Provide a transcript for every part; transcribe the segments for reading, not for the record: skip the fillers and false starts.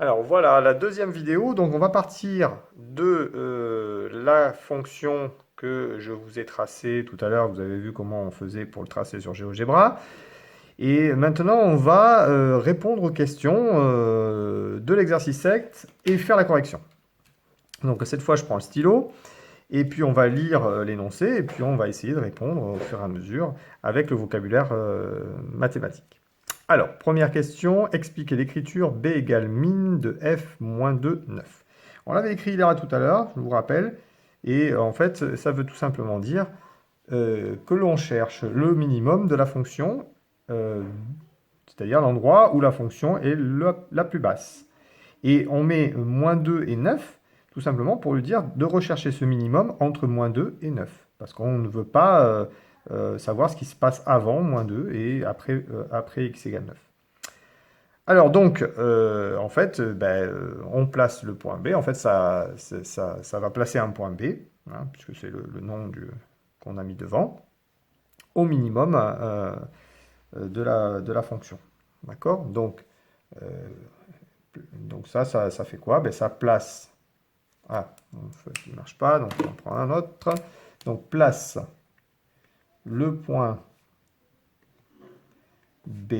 Alors voilà la deuxième vidéo. Donc on va partir de la fonction que je vous ai tracée tout à l'heure. Vous avez vu comment on faisait pour le tracer sur GeoGebra. Et maintenant on va répondre aux questions de l'exercice sect et faire la correction. Donc cette fois je prends le stylo et puis on va lire l'énoncé et puis on va essayer de répondre au fur et à mesure avec le vocabulaire mathématique. Alors, première question, expliquez l'écriture b égale min de f moins 2, 9. On l'avait écrit là tout à l'heure, je vous rappelle, et en fait, ça veut tout simplement dire que l'on cherche le minimum de la fonction, euh, c'est-à-dire l'endroit où la fonction est la plus basse. Et on met moins 2 et 9, tout simplement pour lui dire de rechercher ce minimum entre moins 2 et 9. Parce qu'on ne veut pas savoir ce qui se passe avant moins 2 et après x égale 9. Alors donc, en fait, on place le point B. En fait, ça va placer un point B, hein, puisque c'est le nom qu'on a mis devant, au minimum de la fonction. D'accord? Euh, donc ça fait quoi? Ben, ça place... Ah, il ne marche pas, donc on prend un autre. Donc place le point B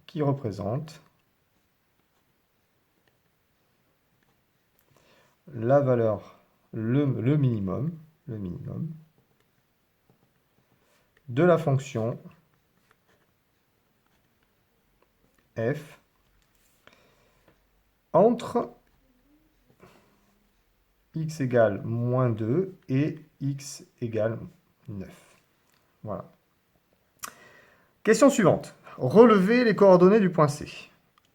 qui représente la valeur, le minimum de la fonction f entre x égale moins 2 et x égale 9. Voilà. Question suivante. Relevez les coordonnées du point C.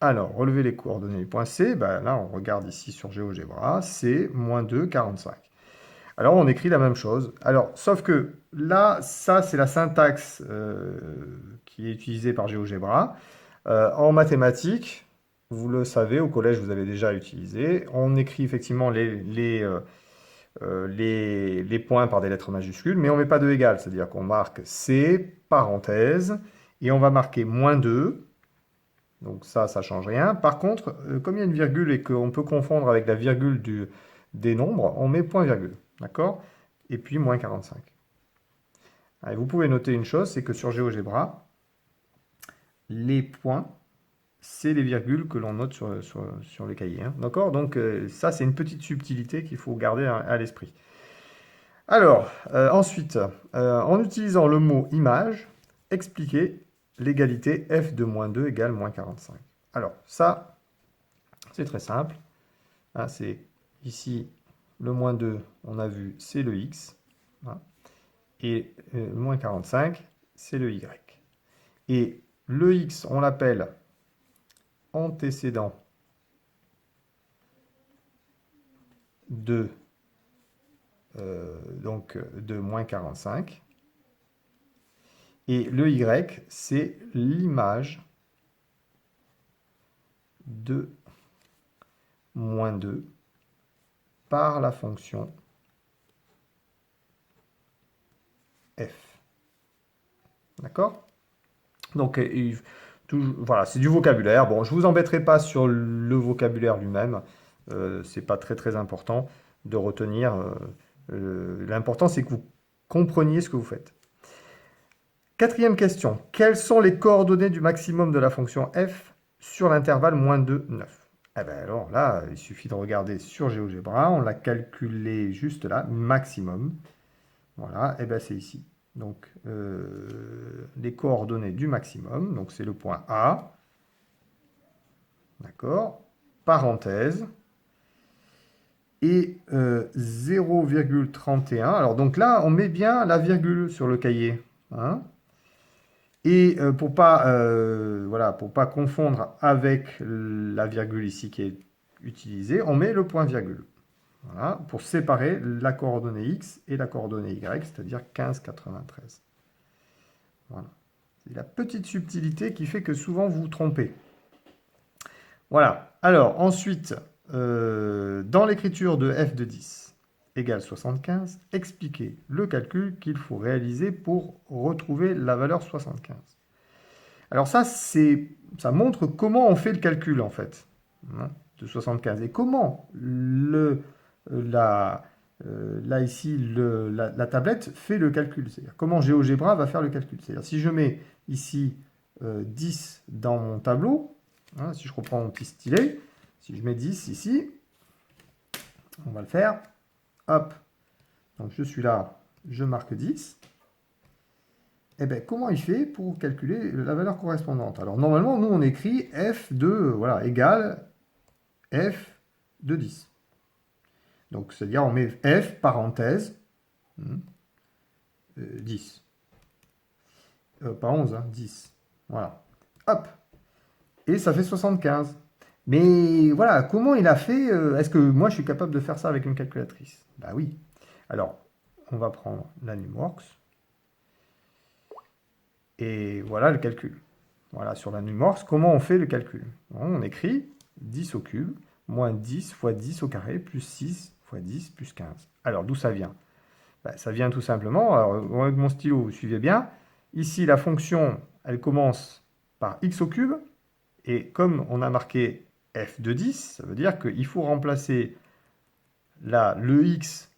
Alors, relever les coordonnées du point C, ben là, on regarde ici sur GeoGebra, c'est moins 2, 45. Alors, on écrit la même chose. Alors, sauf que là, ça, c'est la syntaxe qui est utilisée par GeoGebra. En mathématiques, vous le savez, au collège, vous avez déjà utilisé. On écrit effectivement les points par des lettres majuscules, mais on ne met pas de égal, c'est-à-dire qu'on marque C, parenthèse, et on va marquer moins 2. Donc ça ne change rien. Par contre, comme il y a une virgule et qu'on peut confondre avec la virgule des nombres, on met point virgule. D'accord? Et puis moins 45. Allez, vous pouvez noter une chose, c'est que sur GeoGebra, les points, c'est les virgules que l'on note sur les cahiers. Hein. D'accord? Donc ça, c'est une petite subtilité qu'il faut garder à l'esprit. Alors, ensuite, en utilisant le mot image, expliquez l'égalité f de moins 2 égale moins 45. Alors, ça, c'est très simple. Hein, c'est ici, le moins 2, on a vu, c'est le x. Hein, et le moins 45, c'est le y. Et le x, on l'appelle antécédent de, de moins 45. Et le y, c'est l'image de moins 2 par la fonction f. D'accord? Donc, voilà, c'est du vocabulaire. Bon, je ne vous embêterai pas sur le vocabulaire lui-même. C'est pas très très important de retenir. L'important, c'est que vous compreniez ce que vous faites. Quatrième question. Quelles sont les coordonnées du maximum de la fonction f sur l'intervalle moins 2, 9? Eh bien alors là, il suffit de regarder sur GeoGebra. On l'a calculé juste là, maximum. Voilà, et bien c'est ici. Donc, les coordonnées du maximum, donc c'est le point A, d'accord, parenthèse, et 0,31. Alors, donc là, on met bien la virgule sur le cahier. Hein, et voilà, pour pas confondre avec la virgule ici qui est utilisée, on met le point virgule. Voilà, pour séparer la coordonnée x et la coordonnée y, c'est-à-dire 15,93. Voilà. C'est la petite subtilité qui fait que souvent vous vous trompez. Voilà. Alors, ensuite, dans l'écriture de f de 10 égale 75, expliquez le calcul qu'il faut réaliser pour retrouver la valeur 75. Alors ça montre comment on fait le calcul, en fait, hein, de 75. Et comment là, ici, la tablette fait le calcul. C'est-à-dire comment GeoGebra va faire le calcul. C'est-à-dire si je mets ici 10 dans mon tableau, hein, si je reprends mon petit stylet, si je mets 10 ici, on va le faire. Hop, donc je suis là, je marque 10. Eh bien, comment il fait pour calculer la valeur correspondante? Alors, normalement, nous, on écrit f de, voilà, égale f de 10. Donc, c'est-à-dire, on met f, parenthèse, 10. Pas 11, hein, 10. Voilà. Hop. Et ça fait 75. Mais voilà, comment il a fait? Est-ce que moi, je suis capable de faire ça avec une calculatrice? Bah oui. Alors, on va prendre l'AnimWorks. Et voilà le calcul. Voilà, sur l'AnimWorks, comment on fait le calcul? On écrit 10 au cube, moins 10 fois 10 au carré, plus 6 fois 10, plus 15. Alors, d'où ça vient? Ben, ça vient tout simplement, alors, avec mon stylo, vous suivez bien. Ici, la fonction, elle commence par x au cube. Et comme on a marqué f de 10, ça veut dire qu'il faut remplacer là, le x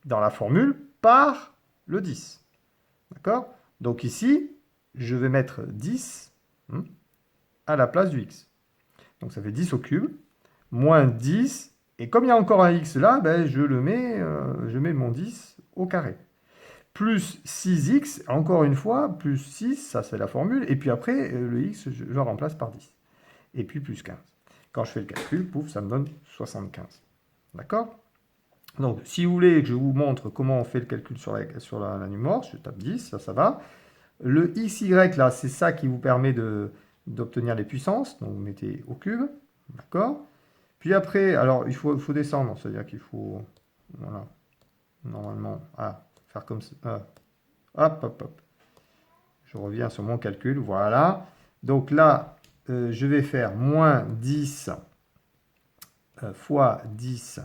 dans la formule par le 10. D'accord? Donc ici, je vais mettre 10 à la place du x. Donc ça fait 10 au cube, moins 10, et comme il y a encore un x là, ben, je mets mon 10 au carré. Plus 6x, encore une fois, plus 6, ça c'est la formule, et puis après, le x, je le remplace par 10. Et puis plus 15. Quand je fais le calcul, pouf, ça me donne 75. D'accord? Donc, si vous voulez que je vous montre comment on fait le calcul sur l'AnimWorks, je tape 10, ça va. Le xy, là, c'est ça qui vous permet d'obtenir les puissances. Donc, vous mettez au cube. D'accord? Puis après, alors, il faut descendre. C'est-à-dire qu'il faut, voilà, normalement, faire comme ça. Hop, hop, hop. Je reviens sur mon calcul. Voilà. Donc là, je vais faire moins 10 fois 10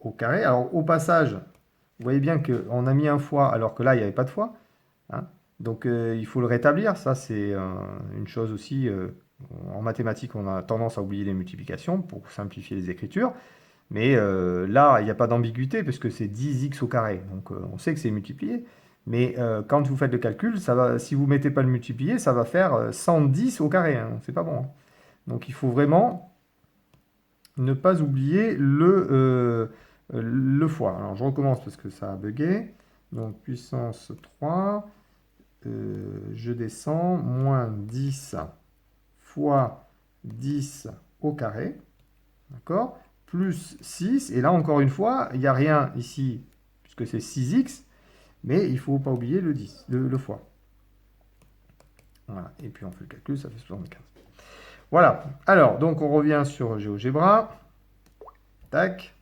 au carré. Alors, au passage, vous voyez bien qu'on a mis un fois, alors que là, il n'y avait pas de fois. Hein. Donc, il faut le rétablir. Ça, c'est une chose aussi. En mathématiques, on a tendance à oublier les multiplications pour simplifier les écritures. Mais là, il n'y a pas d'ambiguïté puisque c'est 10x au carré. Donc, on sait que c'est multiplié. Mais quand vous faites le calcul, si vous ne mettez pas le multiplié, ça va faire 110 au carré. Hein. C'est pas bon. Hein. Donc, il faut vraiment ne pas oublier le fois. Alors, je recommence parce que ça a bugué. Donc, puissance 3. Je descends, moins 10 fois 10 au carré, d'accord, plus 6, et là encore une fois, il n'y a rien ici, puisque c'est 6x, mais il ne faut pas oublier le 10, le fois. Voilà, et puis on fait le calcul, ça fait 75. Voilà, alors, donc on revient sur GeoGebra, tac.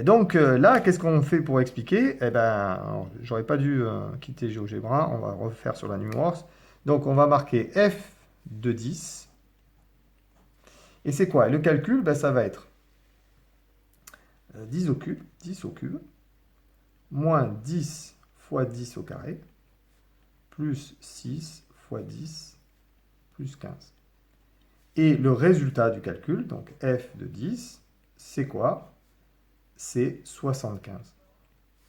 Donc là, qu'est-ce qu'on fait pour expliquer? Eh ben, j'aurais pas dû quitter GeoGebra, on va refaire sur l'AnimWorks. Donc on va marquer f de 10. Et c'est quoi? Le calcul, ben, ça va être 10 au cube, moins 10 fois 10 au carré, plus 6 fois 10, plus 15. Et le résultat du calcul, donc f de 10, c'est quoi? C'est 75.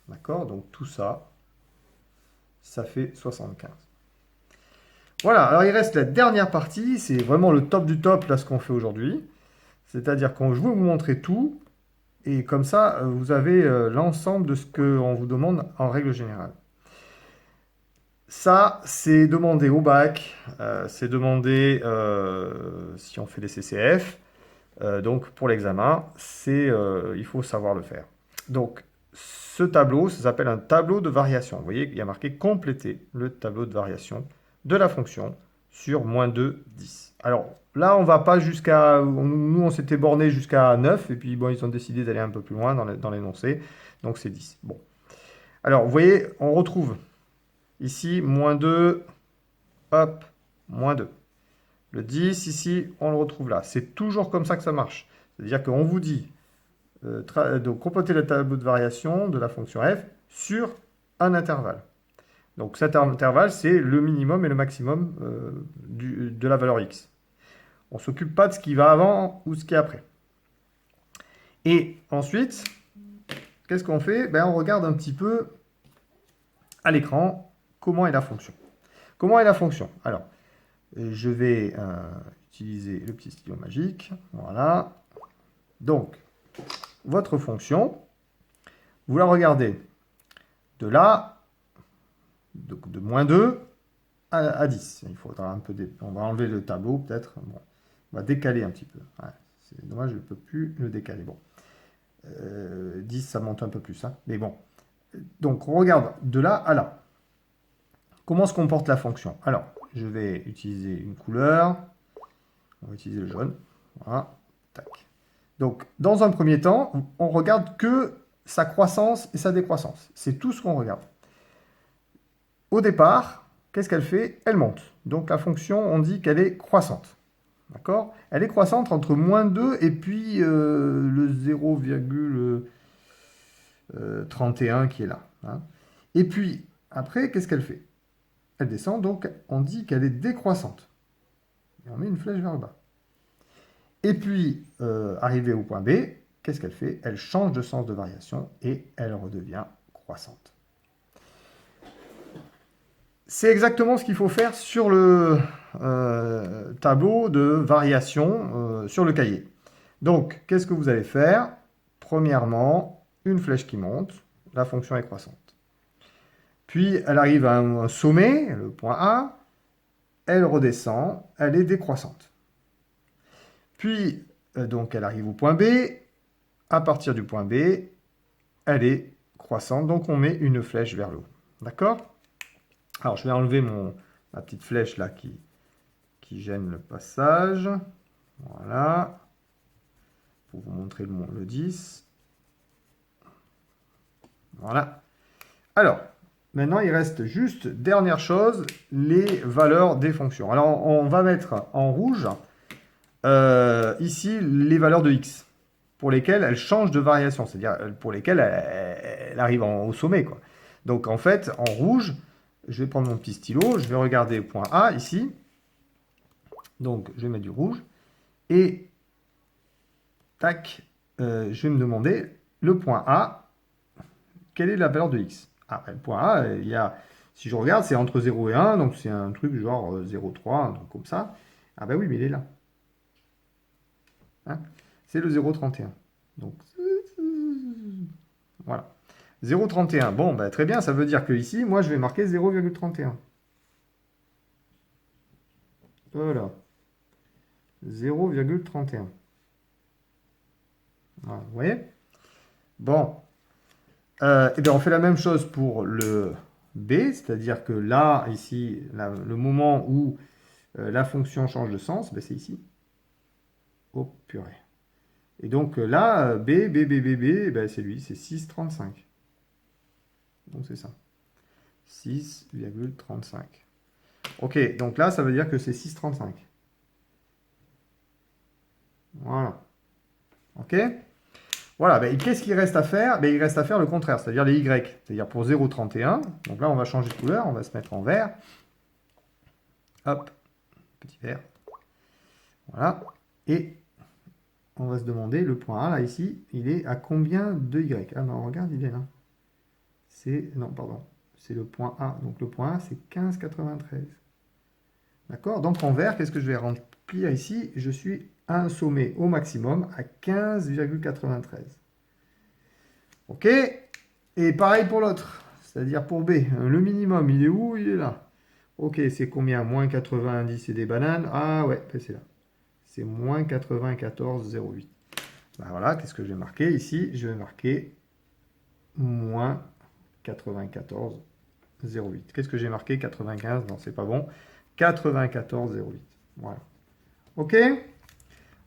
D'accord? Donc tout ça, ça fait 75. Voilà, alors il reste la dernière partie, c'est vraiment le top du top, là, ce qu'on fait aujourd'hui. C'est-à-dire qu'on je vais vous montrer tout, et comme ça, vous avez l'ensemble de ce qu'on vous demande en règle générale. Ça, c'est demandé au bac, c'est demandé si on fait des CCF. Donc pour l'examen, il faut savoir le faire. Donc ce tableau, ça s'appelle un tableau de variation. Vous voyez, il y a marqué compléter le tableau de variation de la fonction sur moins 2, 10. Alors là, on va pas jusqu'à... Nous, on s'était borné jusqu'à 9, et puis bon, ils ont décidé d'aller un peu plus loin dans l'énoncé, donc c'est 10. Bon. Alors, vous voyez, on retrouve ici moins 2, hop, moins 2. Le 10, ici, on le retrouve là. C'est toujours comme ça que ça marche. C'est-à-dire qu'on vous dit de compléter le tableau de variation de la fonction f sur un intervalle. Donc cet intervalle, c'est le minimum et le maximum de la valeur x. On ne s'occupe pas de ce qui va avant ou ce qui est après. Et ensuite, qu'est-ce qu'on fait? Ben, on regarde un petit peu à l'écran comment est la fonction. Comment est la fonction? Alors, je vais utiliser le petit stylo magique. Voilà. Donc, votre fonction, vous la regardez de là, de moins 2 à 10. Il faudra un peu... On va enlever le tableau, peut-être. Bon, on va décaler un petit peu. Ouais, c'est dommage, je ne peux plus le décaler. Bon. 10, ça monte un peu plus. Hein. Mais bon. Donc, on regarde de là à là. Comment se comporte la fonction? Alors, je vais utiliser une couleur. On va utiliser le jaune. Voilà. Tac. Donc, dans un premier temps, on regarde que sa croissance et sa décroissance. C'est tout ce qu'on regarde. Au départ, qu'est-ce qu'elle fait? Elle monte. Donc, la fonction, on dit qu'elle est croissante. D'accord? Elle est croissante entre moins 2 et puis le 0,31 qui est là. Hein. Et puis, après, qu'est-ce qu'elle fait? Elle descend, donc on dit qu'elle est décroissante. Et on met une flèche vers le bas. Et puis, arrivée au point B, qu'est-ce qu'elle fait? Elle change de sens de variation et elle redevient croissante. C'est exactement ce qu'il faut faire sur le tableau de variation sur le cahier. Donc, qu'est-ce que vous allez faire? Premièrement, une flèche qui monte, la fonction est croissante. Puis, elle arrive à un sommet, le point A, elle redescend, elle est décroissante. Puis, donc, elle arrive au point B, à partir du point B, elle est croissante, donc on met une flèche vers le haut. D'accord? Alors, je vais enlever ma petite flèche là qui gêne le passage. Voilà. Pour vous montrer le 10. Voilà. Alors, maintenant, il reste juste, dernière chose, les valeurs des fonctions. Alors, on va mettre en rouge, ici, les valeurs de x, pour lesquelles elle change de variation, c'est-à-dire pour lesquelles elle arrive au sommet, quoi. Donc, en fait, en rouge, je vais prendre mon petit stylo, je vais regarder le point A, ici. Donc, je vais mettre du rouge. Et, tac, je vais me demander, le point A, quelle est la valeur de x? Ah, ben, le point A, il y a, si je regarde, c'est entre 0 et 1, donc c'est un truc genre 0,3, un truc comme ça. Ah ben oui, mais il est là. Hein, c'est le 0,31. Donc, voilà. 0,31. Bon, ben, très bien, ça veut dire que ici, moi, je vais marquer 0,31. Voilà. 0,31. Voilà, vous voyez? Bon. Et bien, on fait la même chose pour le B, c'est-à-dire que là, ici, le moment où la fonction change de sens, ben, c'est ici. Oh, purée. Et donc là, B, ben, c'est lui, c'est 6,35. Donc c'est ça. 6,35. Ok, donc là, ça veut dire que c'est 6,35. Voilà. Ok? Voilà, ben, qu'est-ce qu'il reste à faire? Ben, il reste à faire le contraire, c'est-à-dire les Y. C'est-à-dire pour 0,31. Donc là, on va changer de couleur, on va se mettre en vert. Hop, petit vert. Voilà. Et on va se demander, le point A, là, ici, il est à combien de Y? Ah non, regarde, il est là. Non, pardon. C'est le point A. Donc le point A, c'est 15,93. D'accord? Donc en vert, qu'est-ce que je vais remplir ici? Je suis à un sommet au maximum à 15,93. Ok? Et pareil pour l'autre. C'est-à-dire pour B. Le minimum, il est où? Il est là. Ok, c'est combien? Moins 90 et des bananes. Ah ouais, c'est là. C'est moins 94,08. Ben voilà, qu'est-ce que je vais marquer ici? Je vais marquer moins 94,08. Qu'est-ce que j'ai marqué? 95, non, c'est pas bon. 94,08. Voilà. Ok?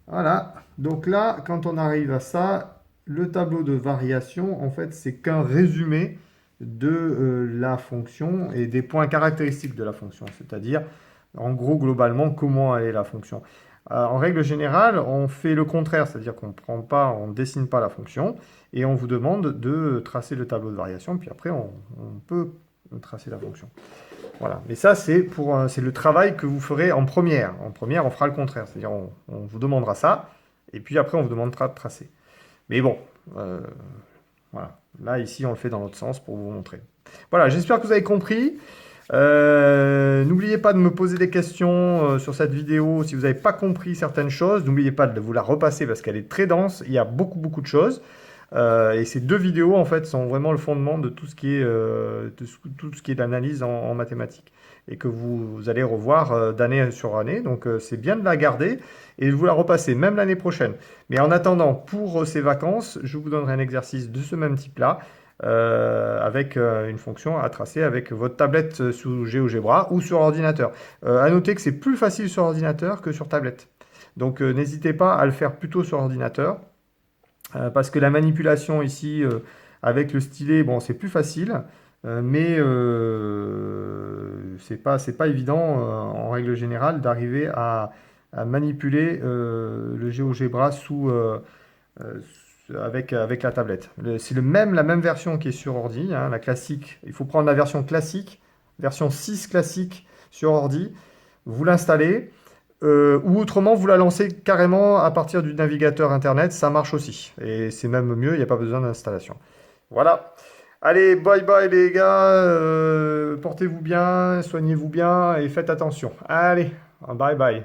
Voilà. Donc là, quand on arrive à ça, le tableau de variation, en fait, c'est qu'un résumé de la fonction et des points caractéristiques de la fonction. C'est-à-dire, en gros, globalement, comment elle est la fonction. En règle générale, on fait le contraire, c'est-à-dire qu'on prend pas, on dessine pas la fonction et on vous demande de tracer le tableau de variation. Puis après, on peut tracer la fonction. Voilà. Mais ça, c'est le travail que vous ferez en première. En première, on fera le contraire. C'est-à-dire, on vous demandera ça, et puis après, on vous demandera de tracer. Mais bon, voilà. Là, ici, on le fait dans l'autre sens pour vous montrer. Voilà, j'espère que vous avez compris. N'oubliez pas de me poser des questions sur cette vidéo si vous n'avez pas compris certaines choses. N'oubliez pas de vous la repasser parce qu'elle est très dense. Il y a beaucoup, beaucoup de choses. Et ces deux vidéos, en fait, sont vraiment le fondement de tout ce qui est, tout ce qui est l'analyse en mathématiques. Et que vous allez revoir d'année sur année. Donc, c'est bien de la garder et de vous la repasser, même l'année prochaine. Mais en attendant, pour ces vacances, je vous donnerai un exercice de ce même type-là. Avec une fonction à tracer avec votre tablette sous GeoGebra ou sur ordinateur. À noter que c'est plus facile sur ordinateur que sur tablette. Donc n'hésitez pas à le faire plutôt sur ordinateur. Parce que la manipulation ici avec le stylet, bon, c'est plus facile, mais c'est pas évident en règle générale d'arriver à manipuler le GeoGebra euh, avec la tablette. C'est la même version qui est sur ordi, hein, la classique. Il faut prendre la version classique, version 6 classique sur ordi, vous l'installez. Ou autrement, vous la lancez carrément à partir du navigateur Internet, ça marche aussi. Et c'est même mieux, il n'y a pas besoin d'installation. Voilà. Allez, bye bye les gars, portez-vous bien, soignez-vous bien et faites attention. Allez, bye bye.